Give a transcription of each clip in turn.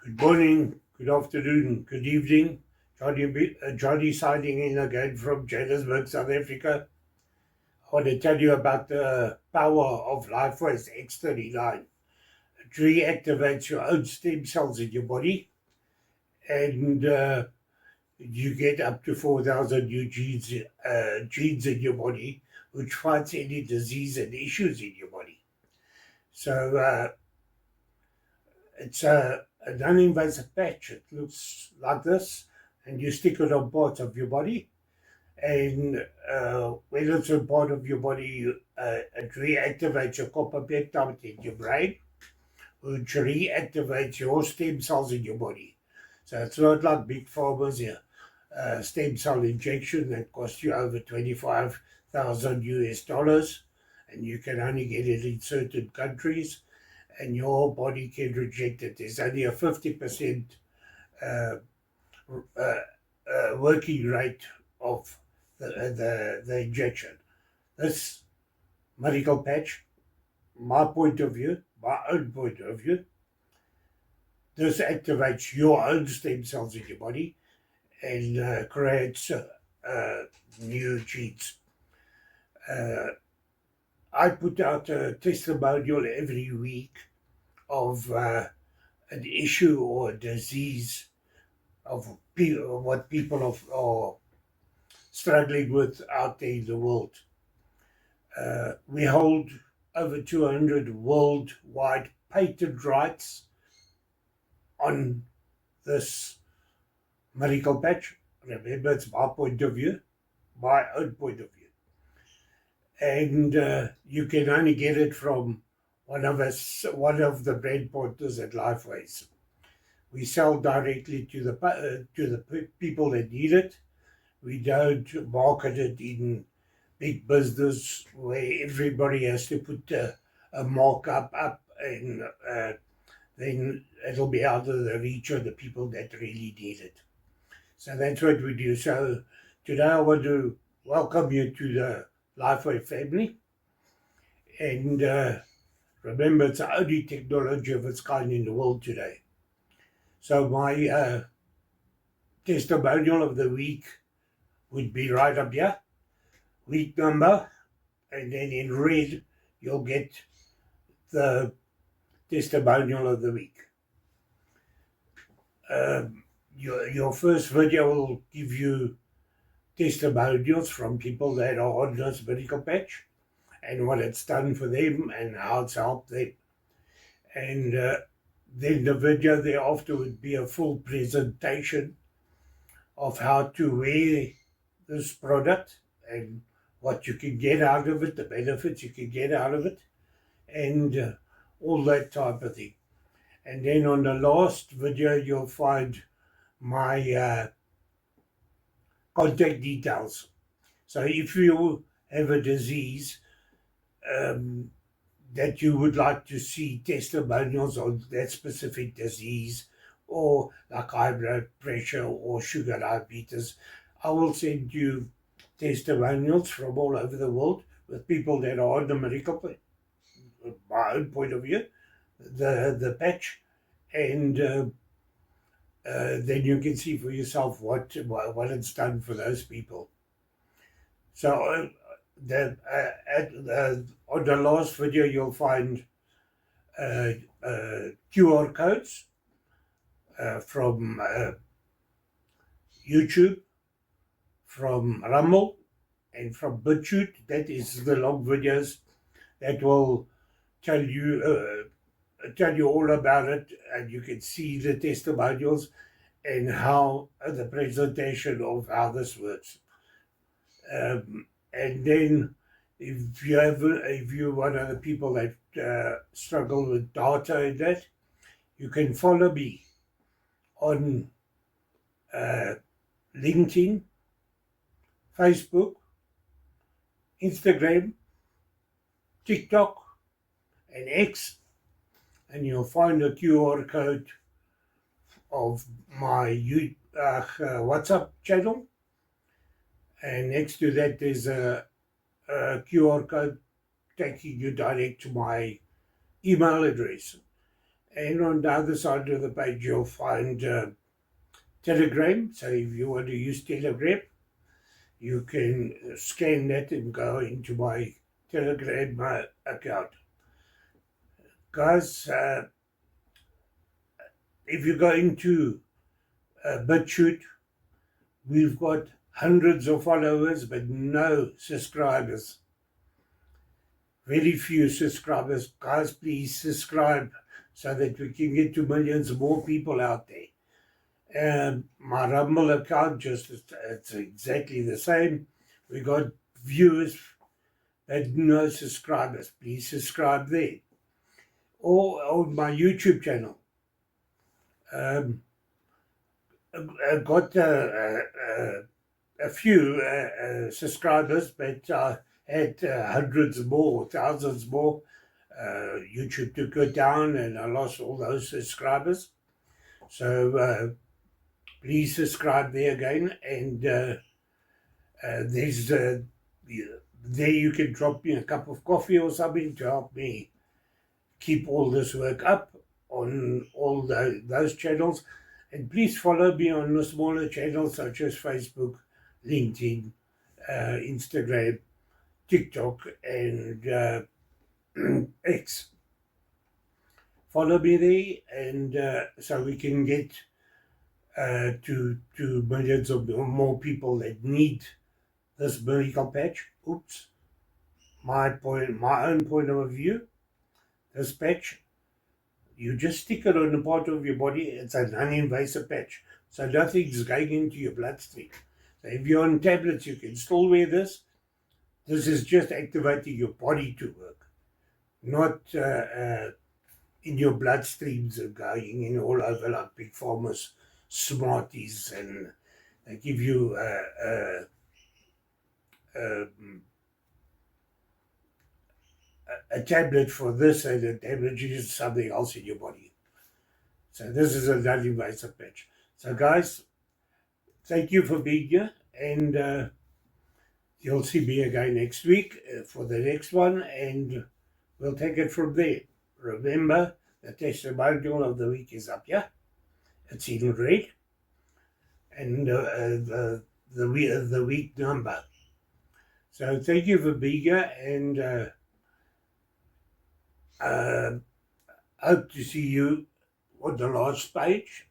Good morning, good afternoon, good evening. Johnny signing in again from Johannesburg, South Africa. I want to tell you about the power of Lifewave X39. It reactivates your own stem cells in your body, and you get up to 4,000 new genes in your body, which fights any disease and issues in your body. So it's a non-invasive patch. It looks like this, and you stick it on parts of your body. And when it's a part of your body, it reactivates your copper peptide in your brain, which reactivates your stem cells in your body. So it's not like big pharma's here. Stem cell injection that costs you over 25,000 US dollars, and you can only get it in certain countries, and your body can reject it. There's only a 50% working rate of the injection. This medical patch, my own point of view, this activates your own stem cells in your body and creates new genes. I put out a testimonial every week of an issue or a disease of what people are struggling with out there in the world. We hold over 200 worldwide patent rights on this medical patch. Remember, it's my point of view, my own point of view. And you can only get it from one of the brand partners at Lifewave. We sell directly to the people that need it. We don't market it in big business where everybody has to put a markup up, and then it'll be out of the reach of the people that really need it. So that's what we do. So today I want to welcome you to the Lifewave family. And remember, it's the only technology of its kind in the world today. So my testimonial of the week would be right up here, week number, and then in red you'll get the testimonial of the week. Your first video will give you testimonials from people that are on this medical patch and what it's done for them and how it's helped them. And then the video thereafter would be a full presentation of how to wear this product and what you can get out of it, the benefits you can get out of it, and all that type of thing. And then on the last video, you'll find my contact details. So if you have a disease that you would like to see testimonials on that specific disease, or like high blood pressure or sugar diabetes, I will send you testimonials from all over the world with people that are on the medical patch, my own point of view, the patch, and then you can see for yourself what it's done for those people. So on the last video, you'll find QR codes from YouTube, from Rumble, and from BitChute. That is the long videos that will tell you all about it, and you can see the testimonials and how the presentation of how this works. And then if you're one of the people that struggle with data and that, you can follow me on LinkedIn, Facebook, Instagram, TikTok, and X, and you'll find a QR code of my WhatsApp channel, and next to that there's a QR code taking you direct to my email address. And on the other side of the page, you'll find Telegram. So if you want to use Telegram, you can scan that and go into my Telegram account. Guys, if you go into BitChute, we've got hundreds of followers, but no subscribers. Very few subscribers. Guys, please subscribe so that we can get to millions more people out there. My Rumble account, it's exactly the same. We got viewers, but no subscribers. Please subscribe there. Or on my YouTube channel. I got a few subscribers, but I had hundreds more, thousands more. YouTube took it down and I lost all those subscribers. So please subscribe there again, and there's there you can drop me a cup of coffee or something to help me keep all this work up on all those channels. And please follow me on the smaller channels such as Facebook, LinkedIn, Instagram, TikTok, and X. Follow me there, and so we can get to millions of more people that need this miracle patch. Oops, my own point of view. This patch, you just stick it on a part of your body. It's a non-invasive patch, so nothing's going into your bloodstream. So if you're on tablets, you can still wear this. This is just activating your body to work, not in your bloodstreams and going in all over like big pharma's Smarties, and they give you a tablet for this and a tablet is something else in your body. So this is a non-invasive patch. So guys, thank you for being here, and you'll see me again next week for the next one, and we'll take it from there. Remember, the testimonial of the week is up here. It's in red, and the week number. So thank you for being here, and hope to see you on the last page,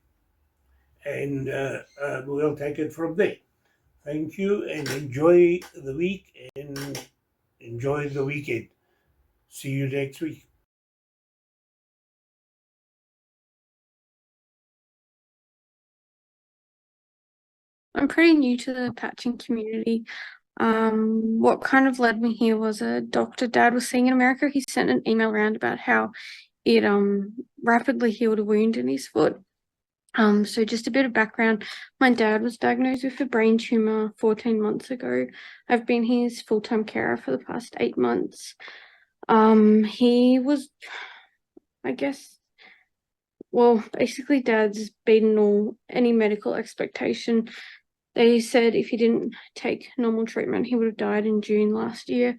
and we'll take it from there. Thank you, and enjoy the week and enjoy the weekend. See you next week. I'm pretty new to the patching community. What kind of led me here was a doctor Dad was seeing in America. He sent an email around about how it rapidly healed a wound in his foot. So just a bit of background. My dad was diagnosed with a brain tumor 14 months ago. I've been his full-time carer for the past 8 months. He was, I guess, well, basically Dad's beaten any medical expectation. They said if he didn't take normal treatment, he would have died in June last year.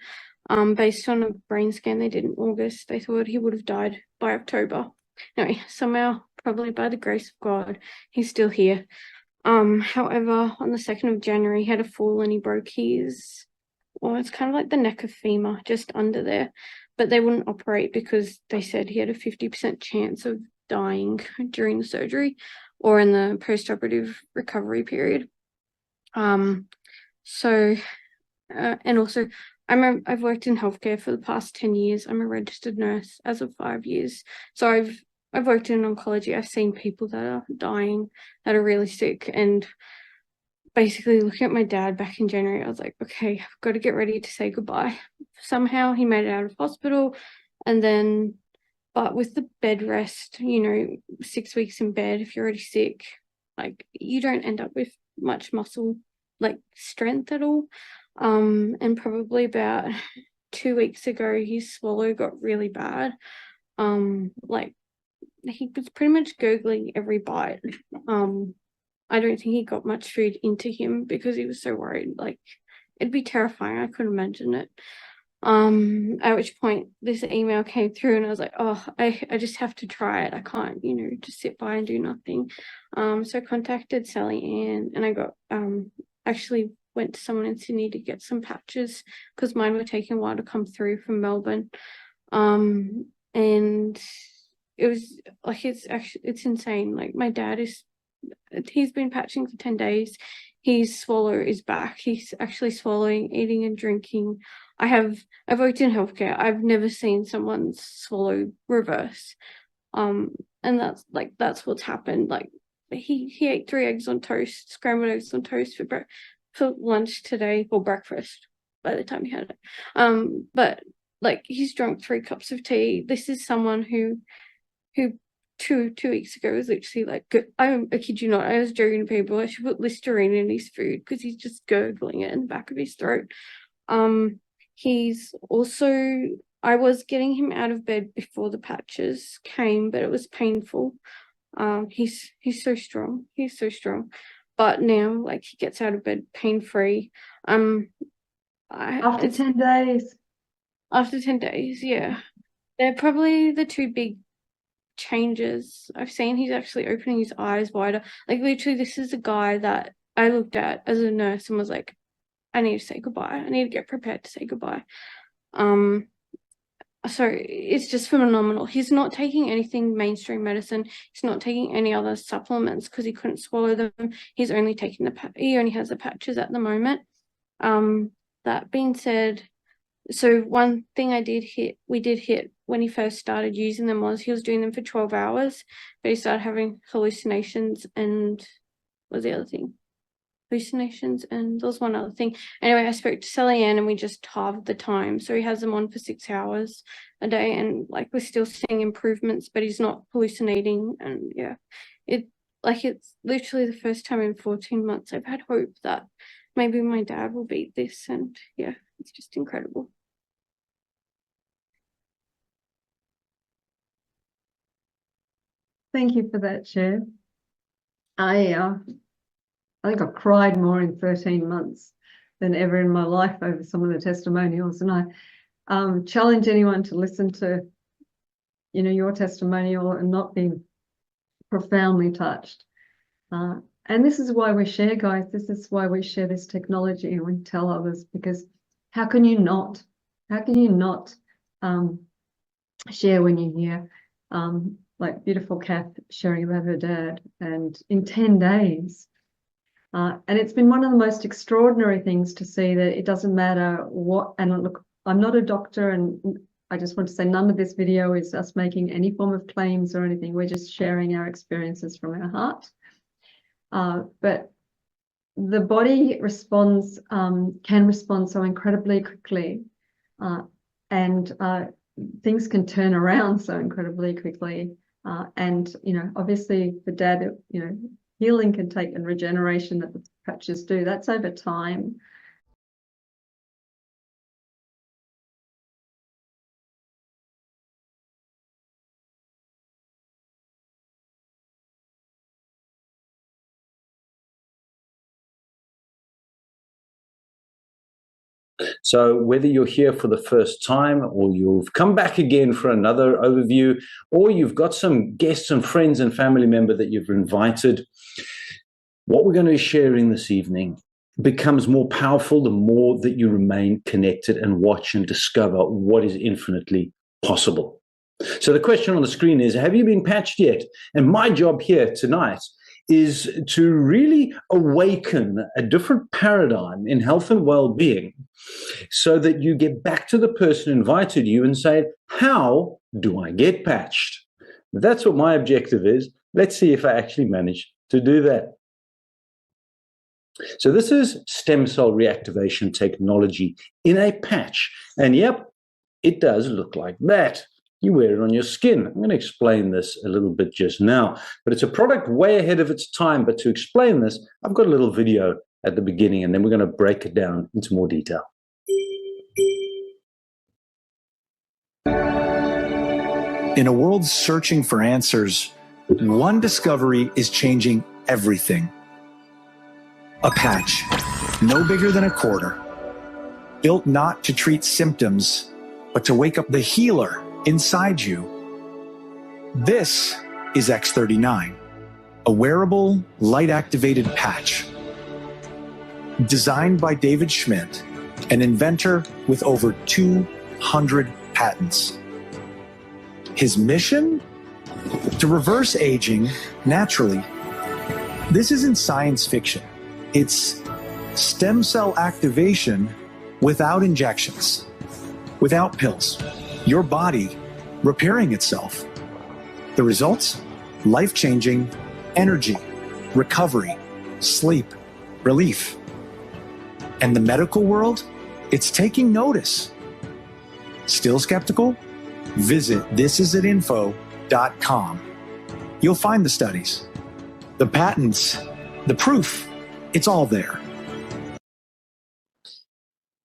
Based on a brain scan they did in August, they thought he would have died by October. Anyway, somehow, probably by the grace of God, he's still here. However, on the 2nd of January, he had a fall and he broke his, well, it's kind of like the neck of femur, just under there. But they wouldn't operate because they said he had a 50% chance of dying during the surgery or in the post-operative recovery period. And also I've worked in healthcare for the past 10 years. I'm a registered nurse as of 5 years. So I've worked in oncology. I've seen people that are dying, that are really sick, and basically looking at my dad back in January, I was like, okay, I've got to get ready to say goodbye. Somehow he made it out of hospital, and then, but with the bed rest, 6 weeks in bed, if you're already sick, like you don't end up with much muscle, like strength at all. And probably about 2 weeks ago, his swallow got really bad. Like he was pretty much gurgling every bite. I don't think he got much food into him because he was so worried. Like, it'd be terrifying. I couldn't imagine it. At which point this email came through and I was like, oh, I just have to try it. I can't, just sit by and do nothing. So I contacted Sally Ann and I got, actually went to someone in Sydney to get some patches because mine were taking a while to come through from Melbourne. And it was like, it's insane. Like my dad he's been patching for 10 days. His swallow is back. He's actually swallowing, eating and drinking. I've worked in healthcare. I've never seen someone's swallow reverse. And that's what's happened. Like he ate 3 eggs on toast, scrambled eggs on toast for lunch today, or breakfast by the time he had it. But like he's drunk 3 cups of tea. This is someone who 2 weeks ago was literally like, I kid you not, I was joking to people, I should put Listerine in his food because he's just gurgling it in the back of his throat. He's also, I was getting him out of bed before the patches came, but it was painful. He's so strong. He's so strong. But now, like, he gets out of bed pain-free. After 10 days. After 10 days, yeah. They're probably the 2 big changes I've seen. He's actually opening his eyes wider. Like, literally, this is a guy that I looked at as a nurse and was like, I need to say goodbye. I need to get prepared to say goodbye. So it's just phenomenal. He's not taking anything mainstream medicine. He's not taking any other supplements because he couldn't swallow them. He's only taking he only has the patches at the moment. That being said, so one thing we did hit when he first started using them was he was doing them for 12 hours, but he started having hallucinations and what was the other thing? Hallucinations, and there was one other thing. Anyway, I spoke to Sally Ann and we just halved the time. So he has them on for 6 hours a day, and like we're still seeing improvements, but he's not hallucinating. And yeah, it's literally the first time in 14 months I've had hope that maybe my dad will beat this, and yeah, it's just incredible. Thank you for that, Cher. I think I've cried more in 13 months than ever in my life over some of the testimonials. And I challenge anyone to listen to, your testimonial and not be profoundly touched. And this is why we share, guys. This is why we share this technology and we tell others, because how can you not? How can you not share when you hear like beautiful Kath sharing about her dad, and in 10 days. And it's been one of the most extraordinary things to see that it doesn't matter what, and look, I'm not a doctor, and I just want to say none of this video is us making any form of claims or anything. We're just sharing our experiences from our heart. But the body responds, can respond so incredibly quickly, and things can turn around so incredibly quickly. And, obviously for dad, healing can take, and regeneration that the patches do, that's over time. So whether you're here for the first time, or you've come back again for another overview, or you've got some guests and friends and family member that you've invited, what we're going to be sharing this evening becomes more powerful the more that you remain connected and watch and discover what is infinitely possible. So the question on the screen is, have you been patched yet? And my job here tonight is to really awaken a different paradigm in health and well-being, so that you get back to the person who invited you and say, how do I get patched? That's what my objective is. Let's see if I actually manage to do that. So this is stem cell reactivation technology in a patch. And yep, it does look like that. You wear it on your skin. I'm going to explain this a little bit just now, but it's a product way ahead of its time. But to explain this, I've got a little video at the beginning, and then we're going to break it down into more detail. In a world searching for answers, one discovery is changing everything. A patch, no bigger than a quarter. built not to treat symptoms, but to wake up the healer inside you. This is X39, a wearable, light-activated patch. Designed by David Schmidt, an inventor with over 200 patents. His mission? To reverse aging naturally. This isn't science fiction. It's stem cell activation without injections, without pills. Your body repairing itself. The results? Life-changing energy, recovery, sleep, relief. And the medical world? It's taking notice. Still skeptical? Visit thisisitinfo.com. You'll find the studies, the patents, the proof. It's all there.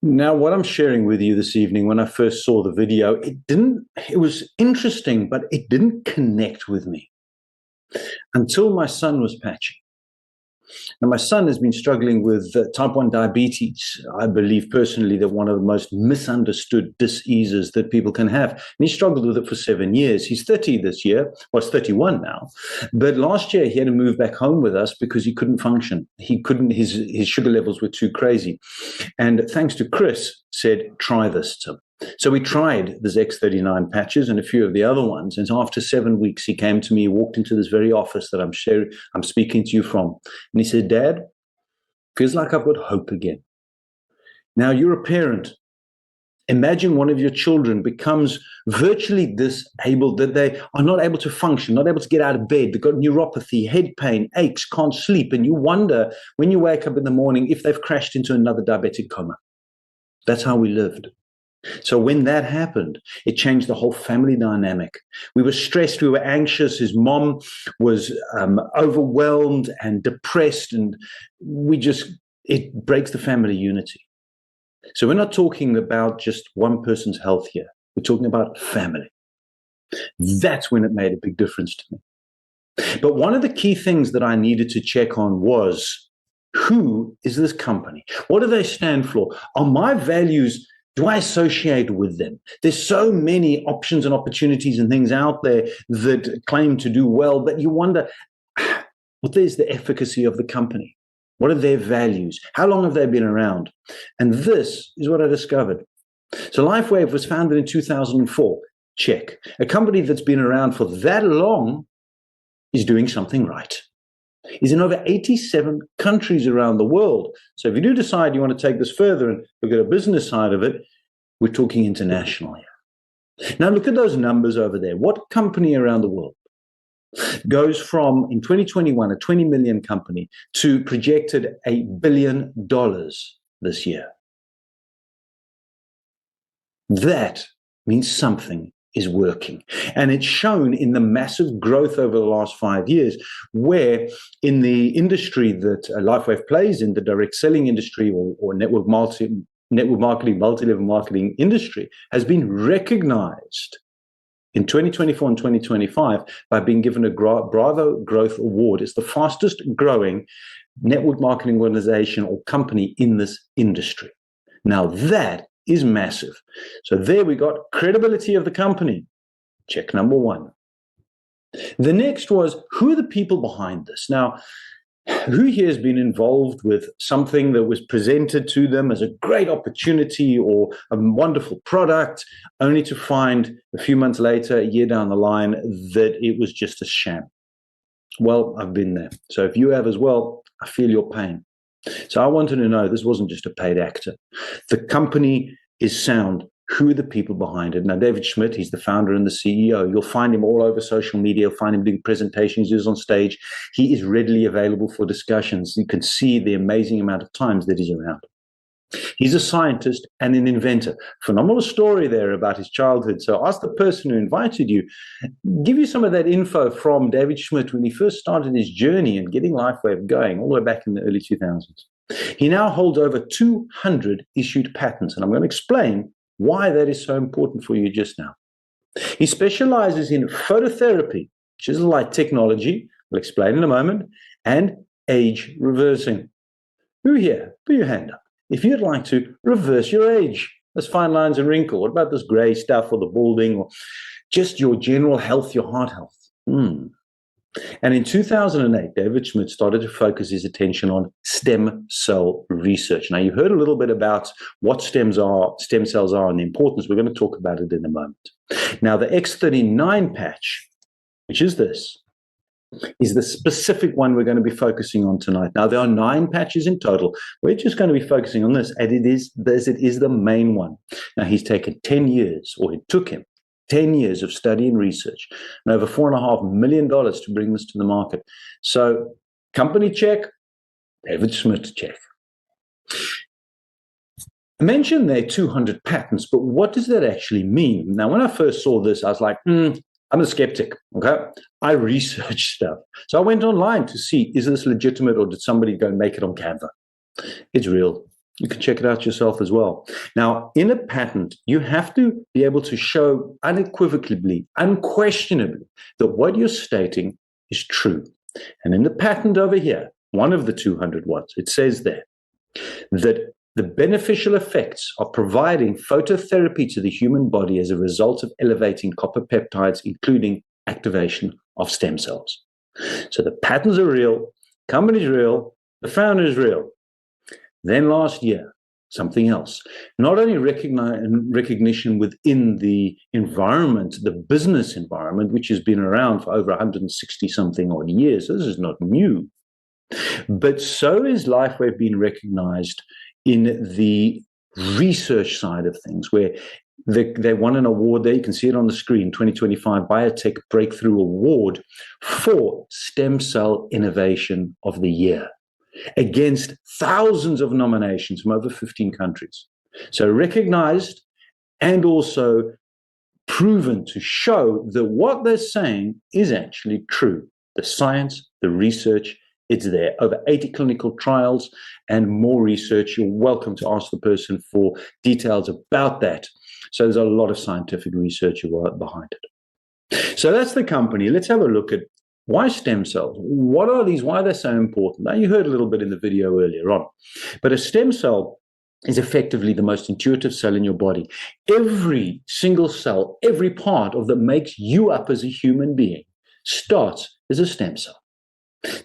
Now, what I'm sharing with you this evening, when I first saw the video, it was interesting, but it didn't connect with me until my son was patching. Now, my son has been struggling with type 1 diabetes. I believe personally that one of the most misunderstood diseases that people can have. And he struggled with it for 7 years. He's 30 this year, or he's 31 now. But last year he had to move back home with us because he couldn't function. His sugar levels were too crazy. And thanks to Chris, said, try this, Tim. So we tried this X39 patches and a few of the other ones. And after 7 weeks, he came to me, walked into this very office that I'm speaking to you from. And he said, Dad, feels like I've got hope again. Now, you're a parent. Imagine one of your children becomes virtually disabled, that they are not able to function, not able to get out of bed. They've got neuropathy, head pain, aches, can't sleep. And you wonder when you wake up in the morning if they've crashed into another diabetic coma. That's how we lived. So when that happened, it changed the whole family dynamic. We were stressed, we were anxious. His mom was overwhelmed and depressed, and it breaks the family unity. So we're not talking about just one person's health here. We're talking about family. That's when it made a big difference to me. But one of the key things that I needed to check on was, who is this company? What do they stand for? Are my values, do I associate with them? There's so many options and opportunities and things out there that claim to do well, but you wonder, what is the efficacy of the company? What are their values? How long have they been around? And this is what I discovered. So Lifewave was founded in 2004. Check. A company that's been around for that long is doing something right. Is in over 87 countries around the world. So if you do decide you want to take this further and look at a business side of it, we're talking international here. Now look at those numbers over there. What company around the world goes from, in 2021, a 20 million company to projected $1 billion this year? That means something is working. And it's shown in the massive growth over the last 5 years, where in the industry that Lifewave plays in, the direct selling industry or network marketing, multi-level marketing industry, has been recognized in 2024 and 2025 by being given a Bravo Growth Award. It's the fastest growing network marketing organization or company in this industry. Now that is massive. So there we got credibility of the company. Check number one. The next was, who are the people behind this? Now, who here has been involved with something that was presented to them as a great opportunity or a wonderful product, only to find a few months later, a year down the line, that it was just a sham? Well, I've been there. So if you have as well, I feel your pain. So I wanted to know, this wasn't just a paid actor. The company is sound. Who are the people behind it? Now, David Schmidt, he's the founder and the CEO. You'll find him all over social media. You'll find him doing presentations. He's on stage. He is readily available for discussions. You can see the amazing amount of times that he's around. He's a scientist and an inventor. Phenomenal story there about his childhood. So ask the person who invited you, give you some of that info from David Schmidt when he first started his journey and getting Lifewave going all the way back in the early 2000s. He now holds over 200 issued patents, and I'm going to explain why that is so important for you just now. He specializes in phototherapy, which is light technology, I'll explain in a moment, and age reversing. Who here? Put your hand up. if you'd like to reverse your age, those fine lines and wrinkle. What about this gray stuff or the balding or just your general health, your heart health? And in 2008, David Schmidt started to focus his attention on stem cell research. Now, you heard a little bit about what stem cells are and the importance. We're going to talk about it in a moment. Now, the X39 patch, which is this, is the specific one we're going to be focusing on tonight. Now, there are 9 patches in total. We're just going to be focusing on this, and it is the main one. Now, he's taken 10 years, or it took him 10 years of study and research, and over $4.5 million to bring this to the market. So, company check, David Schmidt check. I mentioned there 200 patents, but what does that actually mean? Now, when I first saw this, I was like, I'm a skeptic, okay? I researched stuff. So I went online to see, is this legitimate or did somebody go and make it on Canva? It's real. You can check it out yourself as well. Now, in a patent, you have to be able to show unequivocally, unquestionably, that what you're stating is true. And in the patent over here, one of the 200 ones, it says there that the beneficial effects of providing phototherapy to the human body as a result of elevating copper peptides, including activation of stem cells. So the patents are real, company's real, the founder is real. Then last year, something else. Not only recognition within the environment, the business environment, which has been around for over 160-something odd years. This is not new. But so is Lifewave being recognized in the research side of things, where they won an award there. You can see it on the screen, 2025 Biotech Breakthrough Award for Stem Cell Innovation of the Year, against thousands of nominations from over 15 countries. So recognized and also proven to show that what they're saying is actually true. The science, the research, it's there. Over 80 clinical trials and more research. You're welcome to ask the person for details about that. So there's a lot of scientific research behind it. So that's the company. Let's have a look at why stem cells. What are these? Why are they so important? Now, you heard a little bit in the video earlier on, but a stem cell is effectively the most intuitive cell in your body. Every single cell, every part of that makes you up as a human being starts as a stem cell.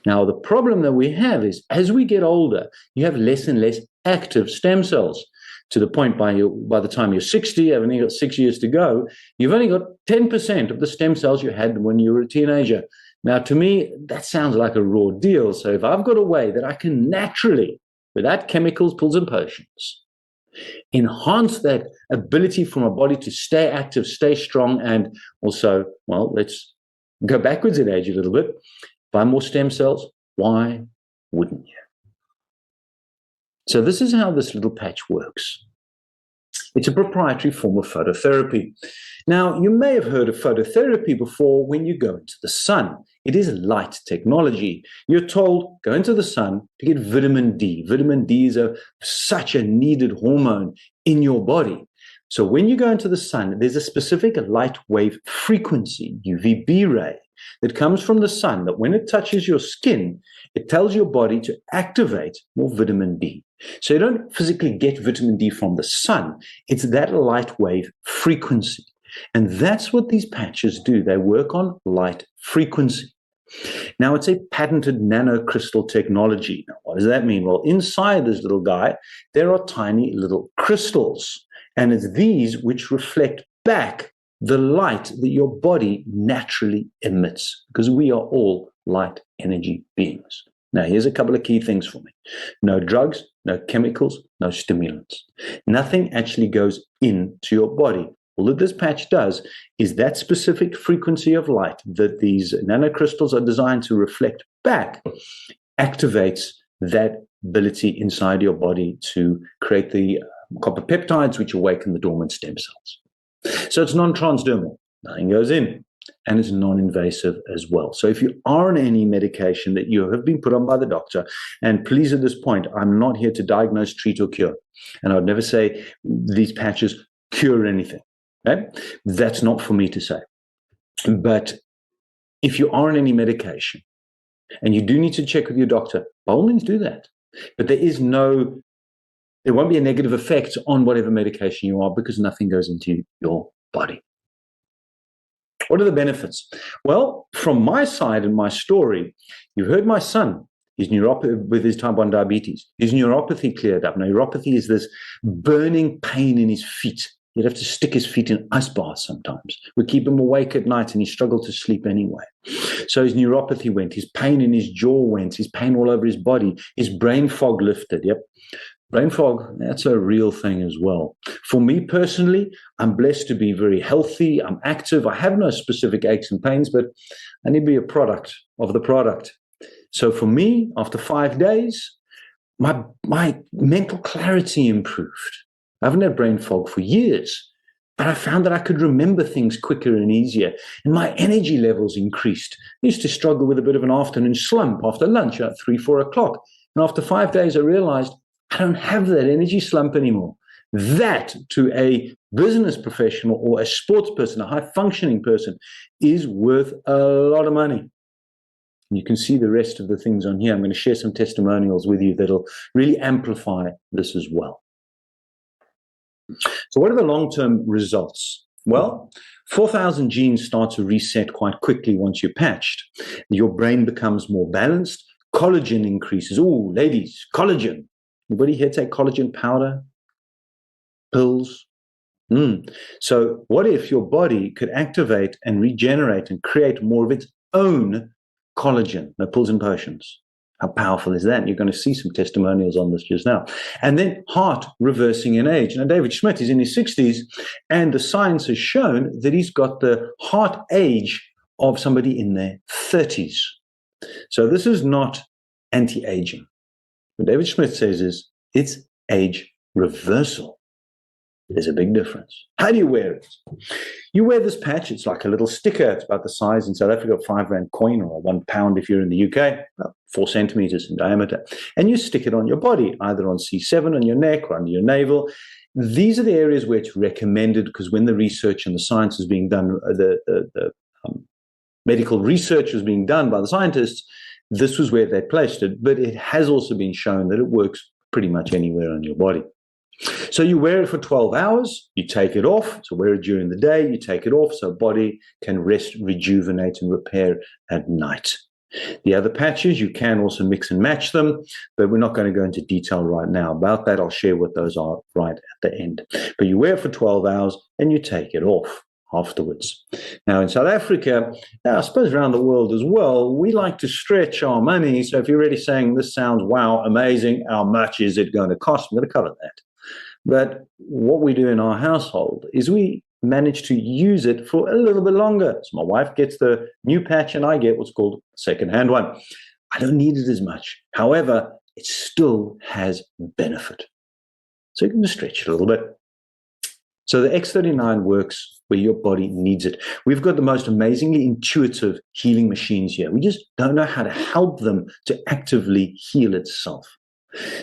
Now, the problem that we have is as we get older, you have less and less active stem cells, to the point by the time you're 60, you've only got 6 years to go, you've only got 10% of the stem cells you had when you were a teenager. Now, to me, that sounds like a raw deal. So if I've got a way that I can naturally, without chemicals, pills, and potions, enhance that ability for my body to stay active, stay strong, and also, well, let's go backwards in age a little bit, buy more stem cells, why wouldn't you? So this is how this little patch works. It's a proprietary form of phototherapy. Now, you may have heard of phototherapy before when you go into the sun. It is light technology. You're told, go into the sun to get vitamin D. Vitamin D is such a needed hormone in your body. So when you go into the sun, there's a specific light wave frequency, UVB ray, that comes from the sun that when it touches your skin, it tells your body to activate more vitamin D. So you don't physically get vitamin D from the sun. It's that light wave frequency. And that's what these patches do. They work on light frequency. Now, it's a patented nanocrystal technology. Now, what does that mean? Well, inside this little guy, there are tiny little crystals. And it's these which reflect back the light that your body naturally emits, because we are all light energy beings. Now, here's a couple of key things for me. No drugs, no chemicals, no stimulants. Nothing actually goes into your body. All that this patch does is that specific frequency of light that these nanocrystals are designed to reflect back activates that ability inside your body to create the copper peptides which awaken the dormant stem cells. So it's non-transdermal. Nothing goes in. And it's non-invasive as well. So if you are on any medication that you have been put on by the doctor, and please at this point, I'm not here to diagnose, treat, or cure. And I would never say these patches cure anything. Okay? That's not for me to say. But if you are on any medication and you do need to check with your doctor, by all means do that. But there is no There won't be a negative effect on whatever medication you are because nothing goes into your body. What are the benefits? Well, from my side and my story, you heard my son, his neuropathy with his type 1 diabetes. His neuropathy cleared up. Now, neuropathy is this burning pain in his feet. He'd have to stick his feet in ice baths sometimes. We keep him awake at night and he struggled to sleep anyway. So his neuropathy went, his pain in his jaw went, his pain all over his body, his brain fog lifted. Yep. Brain fog, that's a real thing as well. For me personally, I'm blessed to be very healthy. I'm active. I have no specific aches and pains, but I need to be a product of the product. So for me, after 5 days, my mental clarity improved. I haven't had brain fog for years, but I found that I could remember things quicker and easier, and my energy levels increased. I used to struggle with a bit of an afternoon slump after lunch at 3, 4 o'clock. And after 5 days, I realized I don't have that energy slump anymore. That, to a business professional or a sports person, a high-functioning person, is worth a lot of money. You can see the rest of the things on here. I'm going to share some testimonials with you that'll really amplify this as well. So what are the long-term results? Well, 4,000 genes start to reset quite quickly once you're patched. Your brain becomes more balanced. Collagen increases. Oh, ladies, collagen. Anybody here take collagen powder? Pills? So what if your body could activate and regenerate and create more of its own collagen? No pills and potions. How powerful is that? You're going to see some testimonials on this just now. And then heart reversing in age. Now, David Schmidt is in his 60s, and the science has shown that he's got the heart age of somebody in their 30s. So this is not anti-aging. What David Schmidt says is it's age reversal. There's a big difference. How do you wear it? You wear this patch. It's like a little sticker. It's about the size in South Africa of £5 coin, or £1 if you're in the UK, about 4 centimeters in diameter. And you stick it on your body, either on C7 on your neck or under your navel. These are the areas where it's recommended, because when the research and the science is being done, the medical research was being done by the scientists, this was where they placed it. But it has also been shown that it works pretty much anywhere on your body. So you wear it for 12 hours, you take it off. So wear it during the day, you take it off so body can rest, rejuvenate, and repair at night. The other patches, you can also mix and match them, but we're not going to go into detail right now about that. I'll share what those are right at the end. But you wear it for 12 hours and you take it off afterwards. Now, in South Africa, I suppose around the world as well, we like to stretch our money. So if you're already saying this sounds, wow, amazing, how much is it going to cost? I'm going to cover that. But what we do in our household is we manage to use it for a little bit longer. So my wife gets the new patch and I get what's called a second-hand one. I don't need it as much. However, it still has benefit. So you can just stretch it a little bit. So the X39 works where your body needs it. We've got the most amazingly intuitive healing machines here. We just don't know how to help them to actively heal itself.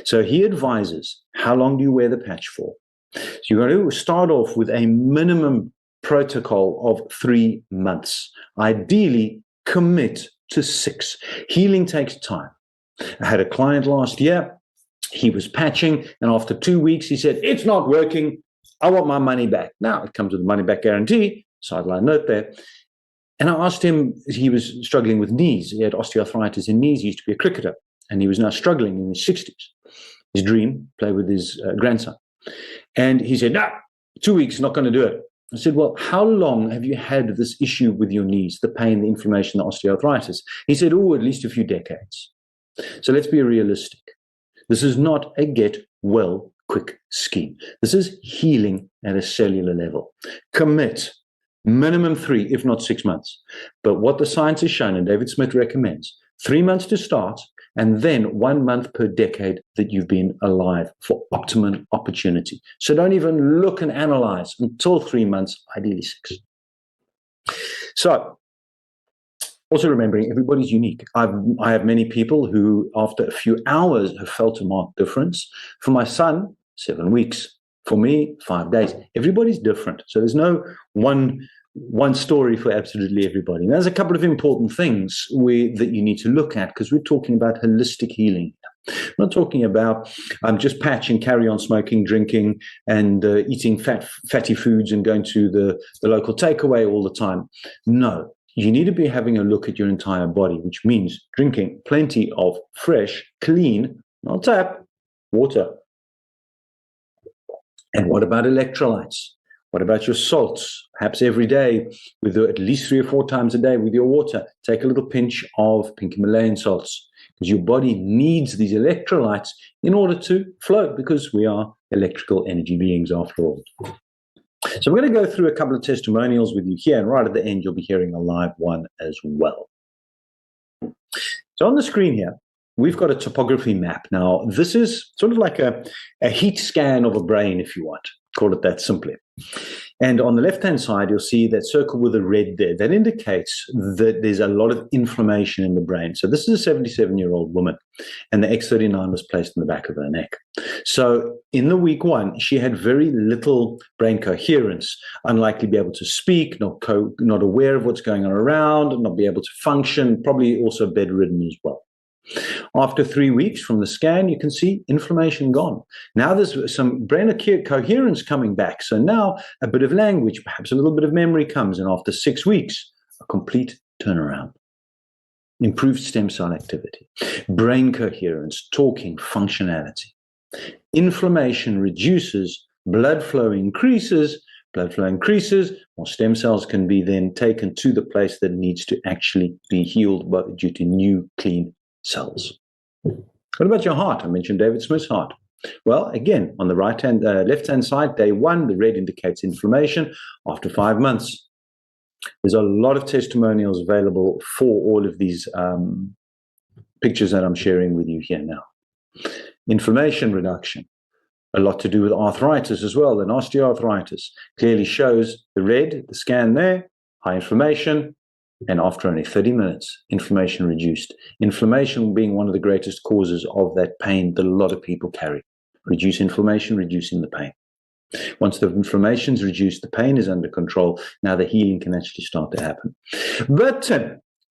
So he advises, how long do you wear the patch for? So you're going to start off with a minimum protocol of 3 months. Ideally, commit to 6. Healing takes time. I had a client last year. He was patching, and after 2 weeks, he said, it's not working. I want my money back. Now, it comes with a money-back guarantee, sideline note there. And I asked him, he was struggling with knees. He had osteoarthritis in knees. He used to be a cricketer, and he was now struggling in his 60s. His dream, play with his grandson. And he said, no, 2 weeks, not going to do it. I said, well, how long have you had this issue with your knees, the pain, the inflammation, the osteoarthritis? He said, oh, at least a few decades. So let's be realistic. This is not a get well quick scheme. This is healing at a cellular level. Commit. Minimum 3, if not 6 months. But what the science has shown, and David Smith recommends, 3 months to start, and then 1 month per decade that you've been alive for optimum opportunity. So don't even look and analyze until 3 months, ideally 6. So, also remembering everybody's unique. I have many people who, after a few hours, have felt a marked difference. For my son, 7 weeks. For me, 5 days. Everybody's different. So there's no one story for absolutely everybody. And there's a couple of important things that you need to look at, because we're talking about holistic healing. I'm not talking about just patch and carry on smoking, drinking, and eating fatty foods and going to the local takeaway all the time. No, you need to be having a look at your entire body, which means drinking plenty of fresh, clean, not tap, water. And what about electrolytes? What about your salts? Perhaps every day, with at least 3 or 4 times a day with your water, take a little pinch of pink Himalayan salts, because your body needs these electrolytes in order to float, because we are electrical energy beings after all. So I'm going to go through a couple of testimonials with you here, and right at the end, you'll be hearing a live one as well. So on the screen here, we've got a topography map. Now, this is sort of like a heat scan of a brain, if you want. Call it that simply. And on the left-hand side, you'll see that circle with a red there. That indicates that there's a lot of inflammation in the brain. So this is a 77-year-old woman, and the X39 was placed in the back of her neck. So in the week 1, she had very little brain coherence, unlikely to be able to speak, not aware of what's going on around, not be able to function, probably also bedridden as well. After 3 weeks from the scan, you can see inflammation gone. Now there's some brain coherence coming back. So now a bit of language, perhaps a little bit of memory comes. And after 6 weeks, a complete turnaround. Improved stem cell activity, brain coherence, talking, functionality. Inflammation reduces, blood flow increases. Blood flow increases, more stem cells can be then taken to the place that needs to actually be healed due to new, clean cells. What about your heart? I mentioned David Smith's heart. Well, again, on the left-hand side, day 1, the red indicates inflammation. After 5 months, there's a lot of testimonials available for all of these pictures that I'm sharing with you here now. Inflammation reduction, a lot to do with arthritis as well, and osteoarthritis. Clearly shows the red, the scan there, high inflammation. And after only 30 minutes, inflammation reduced. Inflammation being one of the greatest causes of that pain that a lot of people carry. Reduce inflammation, reducing the pain. Once the inflammation's reduced, the pain is under control. Now the healing can actually start to happen. But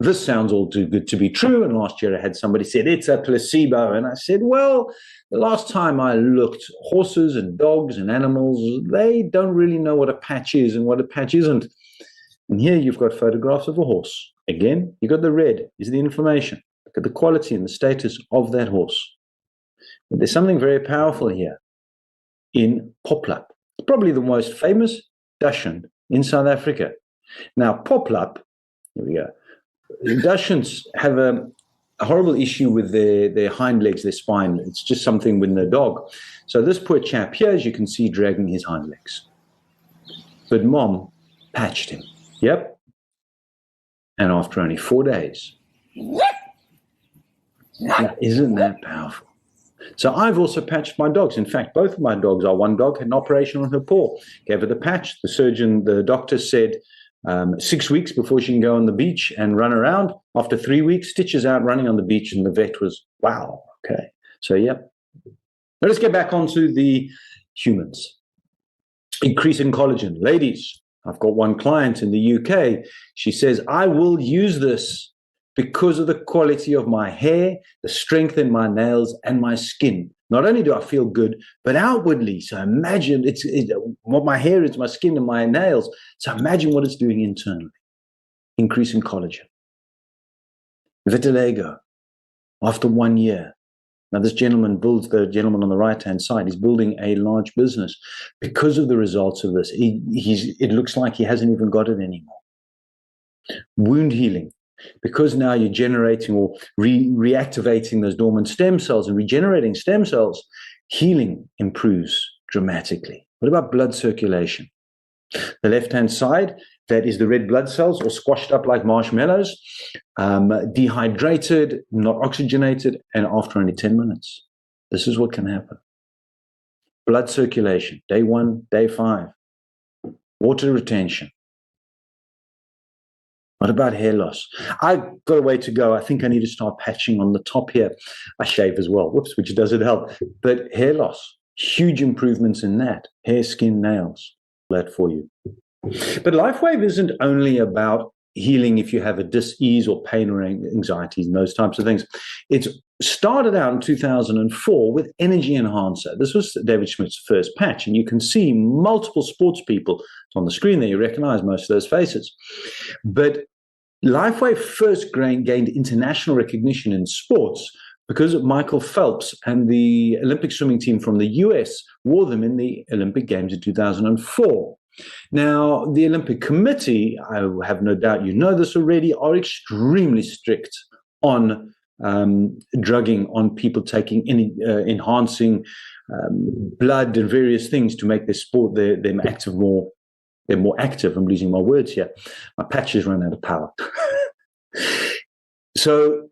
this sounds all too good to be true. And last year I had somebody said, it's a placebo. And I said, well, the last time I looked, horses and dogs and animals, they don't really know what a patch is and what a patch isn't. And here you've got photographs of a horse. Again, you've got the red is the inflammation. Look at the quality and the status of that horse. But there's something very powerful here in Poplap. It's probably the most famous Dachshund in South Africa. Now, Poplap, here we go. Dachshunds have a horrible issue with their hind legs, their spine. It's just something with the dog. So this poor chap here, as you can see, dragging his hind legs. But mom patched him. Yep. And after only 4 days. Now, isn't that powerful? So I've also patched my dogs. In fact, both of my dogs are. One dog had an operation on her paw. Gave her the patch. The doctor said 6 weeks before she can go on the beach and run around. After 3 weeks, stitches out running on the beach. And the vet was, wow, okay. So, yep. Now let's get back onto the humans. Increasing collagen. Ladies, I've got one client in the UK. She says, I will use this because of the quality of my hair, the strength in my nails, and my skin. Not only do I feel good, but outwardly. So imagine what my hair is, my skin, and my nails. So imagine what it's doing internally. Increasing collagen. Vitiligo. After 1 year. Now, this gentleman builds, the gentleman on the right-hand side, he's building a large business. Because of the results of this, it looks like he hasn't even got it anymore. Wound healing. Because now you're generating or reactivating those dormant stem cells and regenerating stem cells, healing improves dramatically. What about blood circulation? The left-hand side, that is the red blood cells, all squashed up like marshmallows, dehydrated, not oxygenated, and after only 10 minutes. This is what can happen. Blood circulation, day 1, day 5. Water retention. What about hair loss? I've got a way to go. I think I need to start patching on the top here. I shave as well, whoops, which doesn't help. But hair loss, huge improvements in that. Hair, skin, nails, that for you. But Lifewave isn't only about healing if you have a dis-ease or pain or anxieties and those types of things. It's started out in 2004 with Energy Enhancer. This was David Schmidt's first patch, and you can see multiple sports people on the screen there. You recognize most of those faces. But Lifewave first gained international recognition in sports because of Michael Phelps and the Olympic swimming team from the US wore them in the Olympic Games in 2004. Now, the Olympic Committee, I have no doubt you know this already, are extremely strict on drugging, on people taking any enhancing blood and various things to make their sport, them active more. They're more active. I'm losing my words here. My patches run out of power. So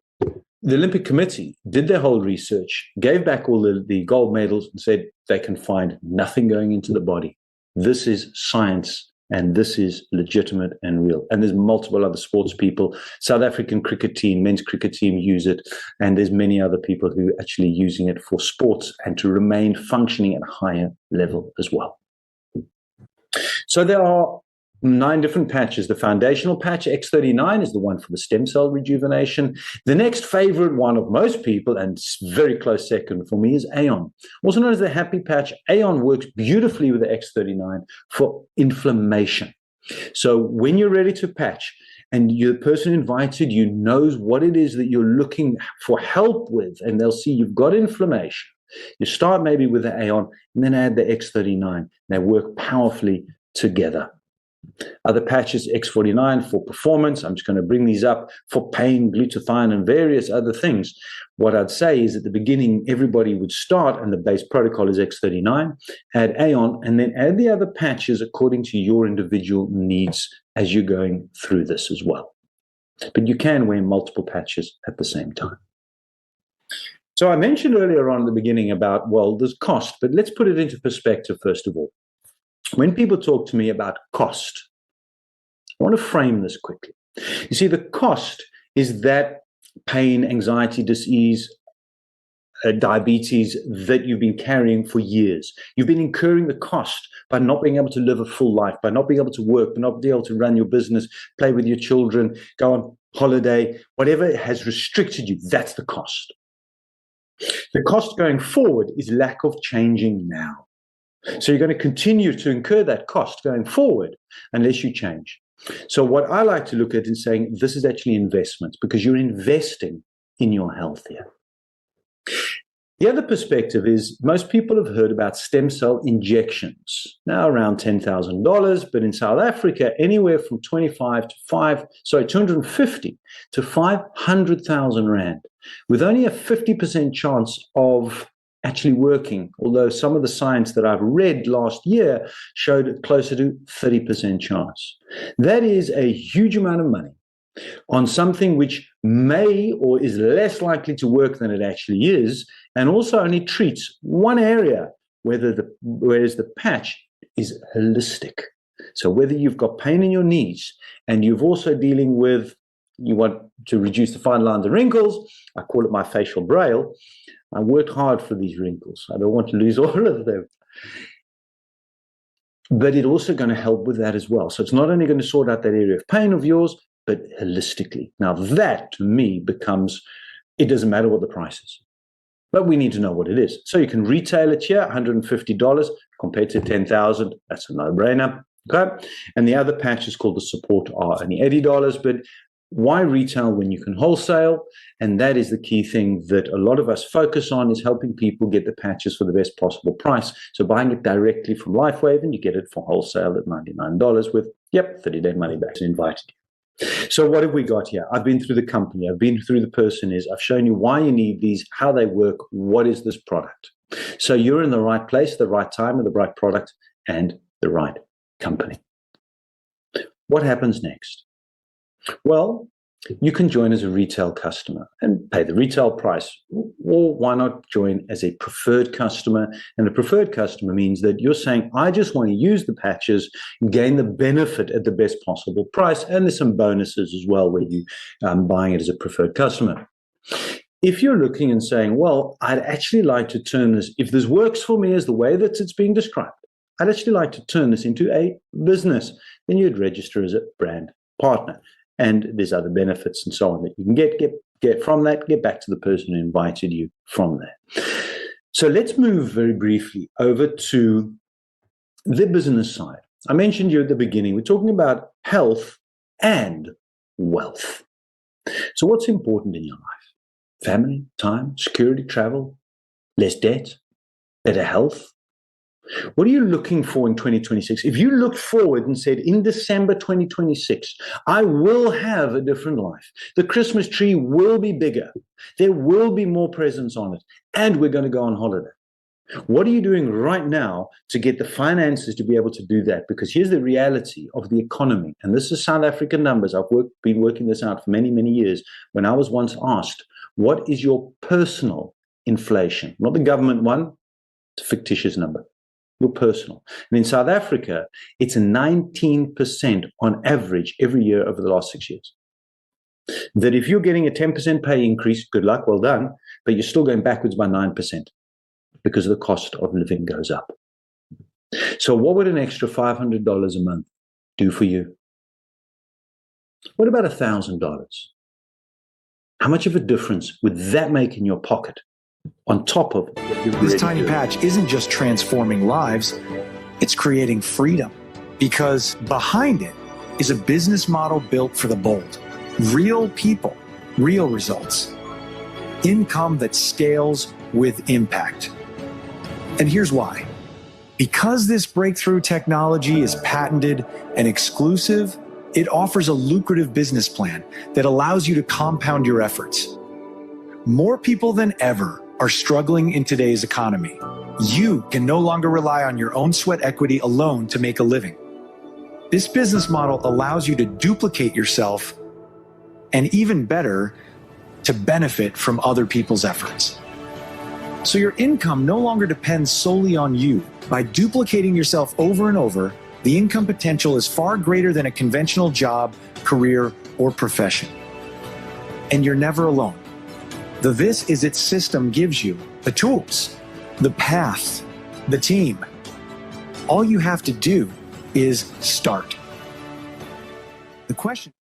the Olympic Committee did their whole research, gave back all the gold medals, and said they can find nothing going into the body. This is science, and this is legitimate and real. And there's multiple other sports people. South African cricket team, men's cricket team use it, and there's many other people who are actually using it for sports and to remain functioning at a higher level as well. So there are 9 different patches. The foundational patch, X39, is the one for the stem cell rejuvenation. The next favorite one of most people, and very close second for me, is Aeon. Also known as the happy patch, Aeon works beautifully with the X39 for inflammation. So when you're ready to patch, and the person invited you knows what it is that you're looking for help with, and they'll see you've got inflammation, you start maybe with the Aeon, and then add the X39. They work powerfully together. Other patches, X49 for performance. I'm just going to bring these up for pain, glutathione, and various other things. What I'd say is at the beginning, everybody would start, and the base protocol is X39, add Aeon, and then add the other patches according to your individual needs as you're going through this as well. But you can wear multiple patches at the same time. So I mentioned earlier on at the beginning about, well, there's cost, but let's put it into perspective first of all. When people talk to me about cost, I want to frame this quickly. You see, the cost is that pain, anxiety, disease, diabetes that you've been carrying for years. You've been incurring the cost by not being able to live a full life, by not being able to work, by not being able to run your business, play with your children, go on holiday, whatever has restricted you, that's the cost. The cost going forward is lack of changing now. So you're going to continue to incur that cost going forward unless you change. So what I like to look at is saying this is actually investment, because you're investing in your health here. The other perspective is most people have heard about stem cell injections, now around $10,000, but in South Africa, anywhere from 250 to 500,000 Rand, with only a 50% chance of actually working, although some of the science that I've read last year showed closer to 30% chance. That is a huge amount of money on something which may or is less likely to work than it actually is, and also only treats one area, whereas the patch is holistic. So whether you've got pain in your knees and you've also dealing with, you want to reduce the fine lines and wrinkles, I call it my facial braille. I worked hard for these wrinkles. I don't want to lose all of them. But it's also going to help with that as well. So it's not only going to sort out that area of pain of yours, but holistically. Now that, to me, becomes, it doesn't matter what the price is. But we need to know what it is. So you can retail it here, $150 compared to $10,000. That's a no-brainer. Okay. And the other patch is called the Support are only $80, but why retail when you can wholesale? And that is the key thing that a lot of us focus on, is helping people get the patches for the best possible price. So buying it directly from Lifewave, and you get it for wholesale at $99 with, 30-day money back invited you. So what have we got here? I've been through the company. I've been through the person is. I've shown you why you need these, how they work, what is this product. So you're in the right place, the right time, with the right product and the right company. What happens next? Well, you can join as a retail customer and pay the retail price, or why not join as a preferred customer? And the preferred customer means that you're saying, I just want to use the patches and gain the benefit at the best possible price. And there's some bonuses as well where you buying it as a preferred customer. If you're looking and saying, well, I'd actually like to turn this, if this works for me as the way that it's being described, I'd actually like to turn this into a business, then you'd register as a brand partner. And there's other benefits and so on that you can get Get back to the person who invited you from there. So let's move very briefly over to the business side. I mentioned you at the beginning, we're talking about health and wealth. So what's important in your life? Family, time, security, travel, less debt, better health. What are you looking for in 2026? If you looked forward and said, in December 2026, I will have a different life. The Christmas tree will be bigger. There will be more presents on it. And we're going to go on holiday. What are you doing right now to get the finances to be able to do that? Because here's the reality of the economy. And this is South African numbers. I've been working this out for many, many years. When I was once asked, what is your personal inflation? Not the government one. It's a fictitious number. Your personal. And in South Africa, it's 19% on average every year over the last 6 years. That if you're getting a 10% pay increase, good luck, well done, but you're still going backwards by 9% because the cost of living goes up. So what would an extra $500 a month do for you? What about $1,000? How much of a difference would that make in your pocket? On top of this tiny patch isn't just transforming lives, it's creating freedom. Because behind it is a business model built for the bold. Real people, real results. Income that scales with impact. And here's why. Because this breakthrough technology is patented and exclusive, it offers a lucrative business plan that allows you to compound your efforts. More people than ever are struggling in today's economy. You can no longer rely on your own sweat equity alone to make a living. This business model allows you to duplicate yourself and, even better, to benefit from other people's efforts. So your income no longer depends solely on you. By duplicating yourself over and over, the income potential is far greater than a conventional job, career, or profession. And you're never alone. The This Is It system gives you the tools, the path, the team. All you have to do is start. The question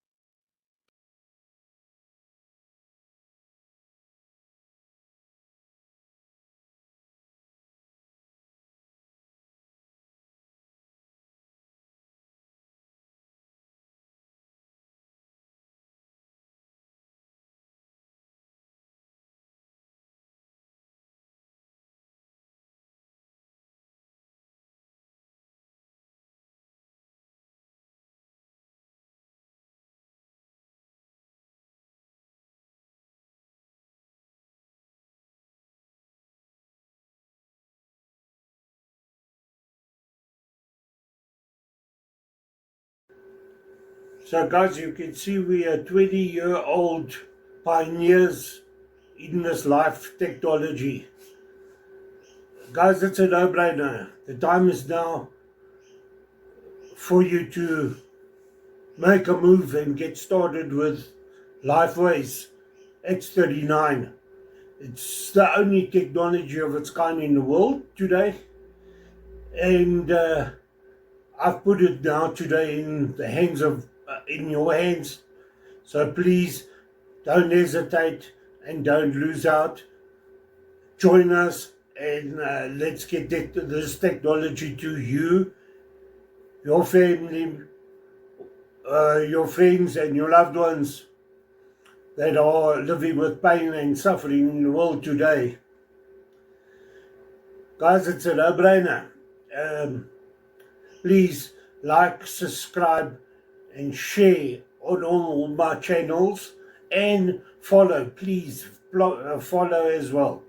So guys, you can see we are 20-year-old pioneers in this life technology. Guys, it's a no-brainer. The time is now for you to make a move and get started with Lifewave's X39. It's the only technology of its kind in the world today. And I've put it now today in the hands of in your hands. So please don't hesitate and don't lose out. Join us and let's get this technology to you, your family, your friends and your loved ones that are living with pain and suffering in the world today. Guys, it's a no-brainer. Please like, subscribe and share on all my channels and follow. Please follow as well.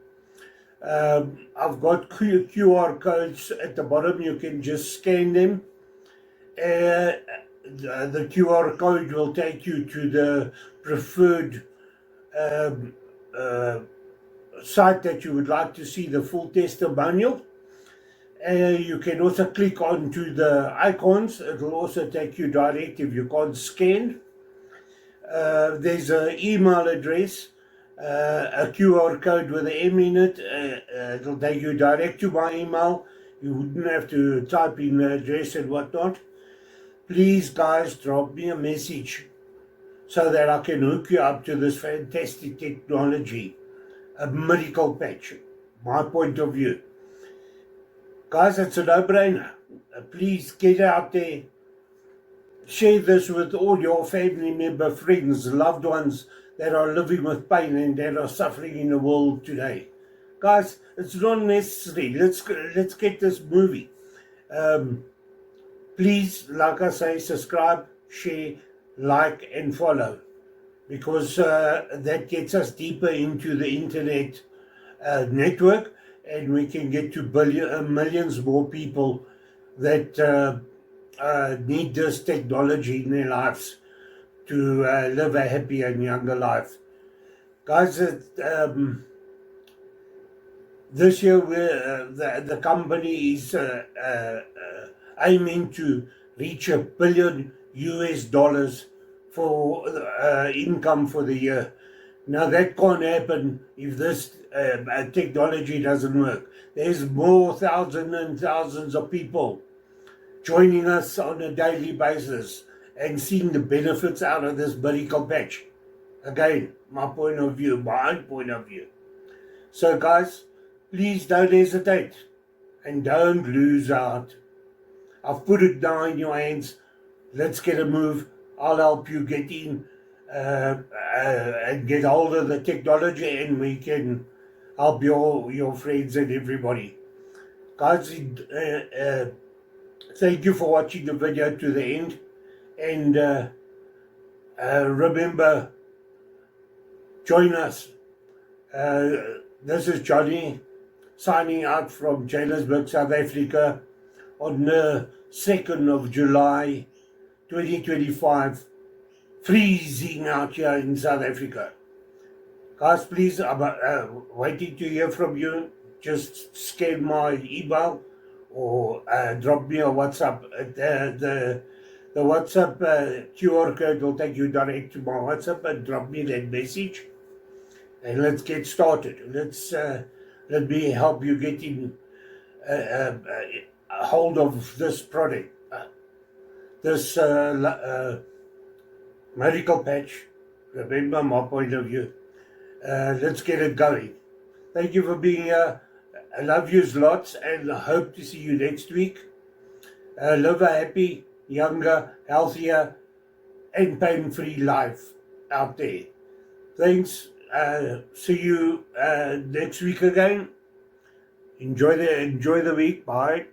I've got QR codes at the bottom. You can just scan them. The QR code will take you to the preferred site that you would like to see the full testimonial. You can also click onto the icons. It will also take you direct if you can't scan. There's an email address, a QR code with an M in it. It'll take you direct to my email. You wouldn't have to type in the address and whatnot. Please, guys, drop me a message so that I can hook you up to this fantastic technology, a miracle patch, my point of view. Guys, it's a no-brainer. Please get out there, share this with all your family member, friends, loved ones that are living with pain and that are suffering in the world today. Guys, it's not necessary. Let's get this movie. Please, like I say, subscribe, share, like, and follow, because that gets us deeper into the internet network, and we can get to millions more people that need this technology in their lives to live a happier and younger life. Guys, this year the company is aiming to reach $1 billion for income for the year. Now that can't happen if this technology doesn't work. There's more thousands and thousands of people joining us on a daily basis and seeing the benefits out of this miracle patch. Again, my point of view, my own point of view. So guys, please don't hesitate and don't lose out. I've put it now in your hands. Let's get a move. I'll help you get in and get hold of the technology, and we can help your friends and everybody. Guys, thank you for watching the video to the end. And remember, join us. This is Johnny signing out from Johannesburg, South Africa on the 2nd of July 2025. Freezing out here in South Africa. Guys, please, I'm waiting to hear from you. Just scan my email or drop me a WhatsApp. The WhatsApp QR code will take you direct to my WhatsApp, and drop me that message. And let's get started. Let me help you get in a hold of this product, this miracle patch. Remember my point of view. Let's get it going. Thank you for being here. I love you lots, and I hope to see you next week. Live a happy, younger, healthier, and pain-free life out there. Thanks. See you next week again. Enjoy the week. Bye.